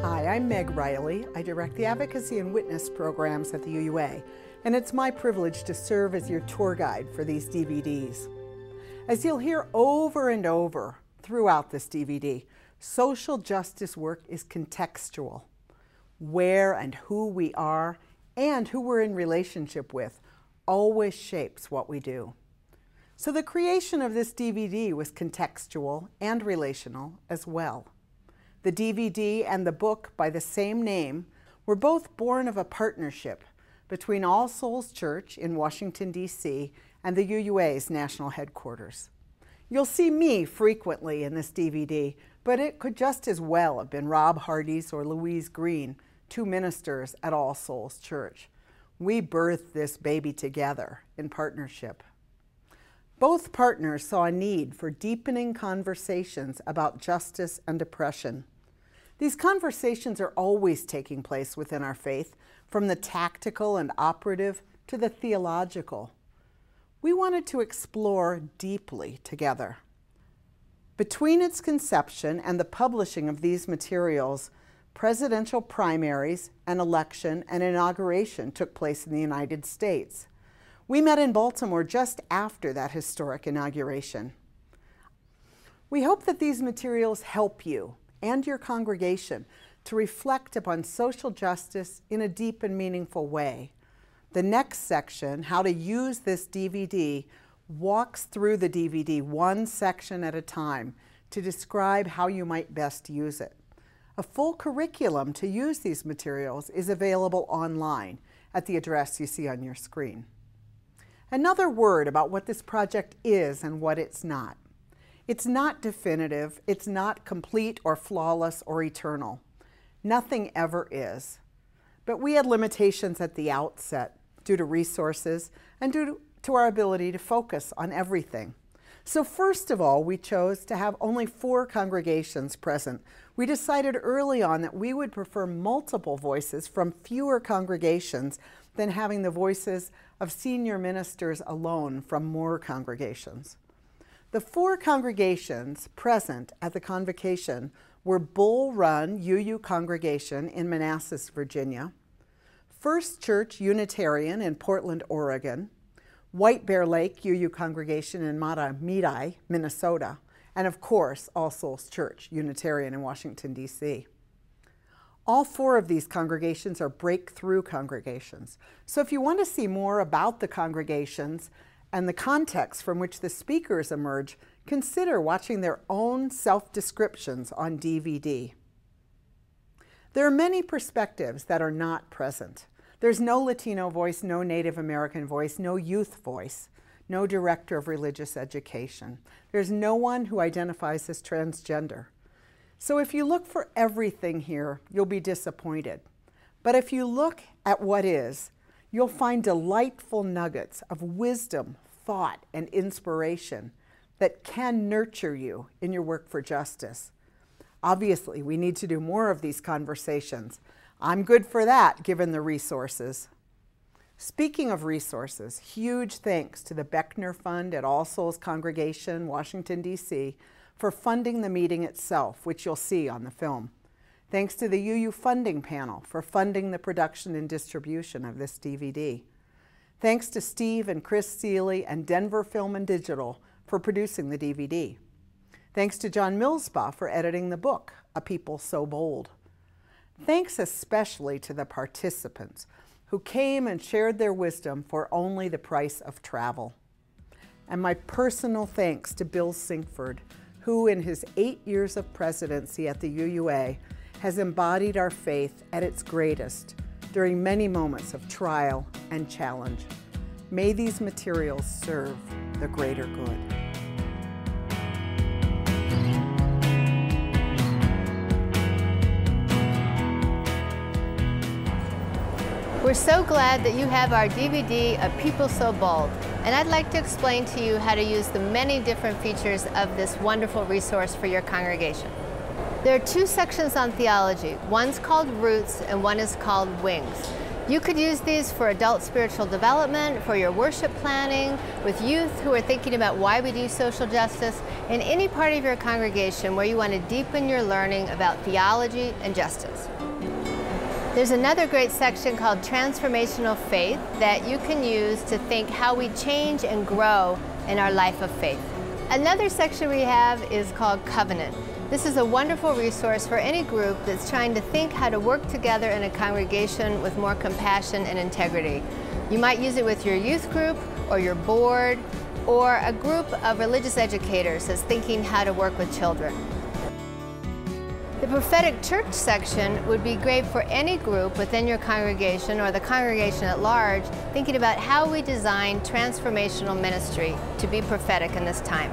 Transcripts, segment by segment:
Hi, I'm Meg Riley. I direct the Advocacy and Witness programs at the UUA, and it's my privilege to serve as your tour guide for these DVDs. As you'll hear over and over throughout this DVD, social justice work is contextual. Where and who we are and who we're in relationship with always shapes what we do. So the creation of this DVD was contextual and relational as well. The DVD and the book by the same name were both born of a partnership between All Souls Church in Washington, D.C. and the UUA's national headquarters. You'll see me frequently in this DVD, but it could just as well have been Rob Hardy's or Louise Green, two ministers at All Souls Church. We birthed this baby together in partnership. Both partners saw a need for deepening conversations about justice and oppression. These conversations are always taking place within our faith, from the tactical and operative to the theological. We wanted to explore deeply together. Between its conception and the publishing of these materials, presidential primaries, an election, and inauguration took place in the United States. We met in Baltimore just after that historic inauguration. We hope that these materials help you and your congregation to reflect upon social justice in a deep and meaningful way. The next section, How to Use This DVD, walks through the DVD one section at a time to describe how you might best use it. A full curriculum to use these materials is available online at the address you see on your screen. Another word about what this project is and what it's not. It's not definitive, it's not complete or flawless or eternal. Nothing ever is. But we had limitations at the outset due to resources and due to our ability to focus on everything. So first of all, we chose to have only 4 congregations present. We decided early on that we would prefer multiple voices from fewer congregations than having the voices of senior ministers alone from more congregations. The 4 congregations present at the convocation were Bull Run UU Congregation in Manassas, Virginia, First Church Unitarian in Portland, Oregon, White Bear Lake UU Congregation in Mahtomedi, Minnesota, and of course, All Souls Church Unitarian in Washington, D.C. All 4 of these congregations are breakthrough congregations. So if you want to see more about the congregations and the context from which the speakers emerge, consider watching their own self-descriptions on DVD. There are many perspectives that are not present. There's no Latino voice, no Native American voice, no youth voice, no director of religious education. There's no one who identifies as transgender. So if you look for everything here, you'll be disappointed. But if you look at what is, you'll find delightful nuggets of wisdom, thought, and inspiration that can nurture you in your work for justice. Obviously, we need to do more of these conversations. I'm good for that, given the resources. Speaking of resources, huge thanks to the Beckner Fund at All Souls Congregation, Washington, D.C., for funding the meeting itself, which you'll see on the film. Thanks to the UU Funding Panel for funding the production and distribution of this DVD. Thanks to Steve and Chris Seeley and Denver Film and Digital for producing the DVD. Thanks to John Millspaugh for editing the book, A People So Bold. Thanks especially to the participants who came and shared their wisdom for only the price of travel. And my personal thanks to Bill Sinkford, who in his 8 years of presidency at the UUA has embodied our faith at its greatest during many moments of trial and challenge. May these materials serve the greater good. We're so glad that you have our DVD, A People So Bold, and I'd like to explain to you how to use the many different features of this wonderful resource for your congregation. There are 2 sections on theology. One's called Roots and one is called Wings. You could use these for adult spiritual development, for your worship planning, with youth who are thinking about why we do social justice, in any part of your congregation where you want to deepen your learning about theology and justice. There's another great section called Transformational Faith that you can use to think how we change and grow in our life of faith. Another section we have is called Covenant. This is a wonderful resource for any group that's trying to think how to work together in a congregation with more compassion and integrity. You might use it with your youth group or your board or a group of religious educators that's thinking how to work with children. The prophetic church section would be great for any group within your congregation or the congregation at large thinking about how we design transformational ministry to be prophetic in this time.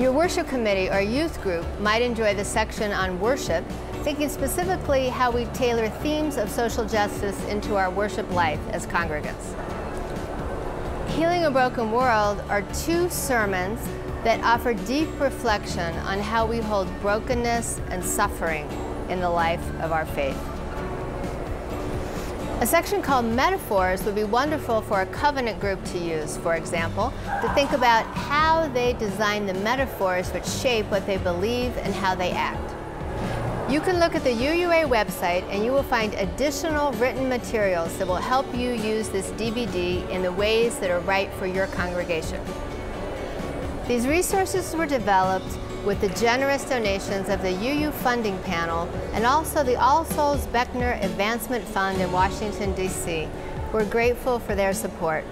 Your worship committee or youth group might enjoy the section on worship, thinking specifically how we tailor themes of social justice into our worship life as congregants. Healing a Broken World are two sermons that offer deep reflection on how we hold brokenness and suffering in the life of our faith. A section called Metaphors would be wonderful for a covenant group to use, for example, to think about how they design the metaphors which shape what they believe and how they act. You can look at the UUA website and you will find additional written materials that will help you use this DVD in the ways that are right for your congregation. These resources were developed with the generous donations of the UU Funding Panel and also the All Souls Beckner Advancement Fund in Washington, D.C. We're grateful for their support.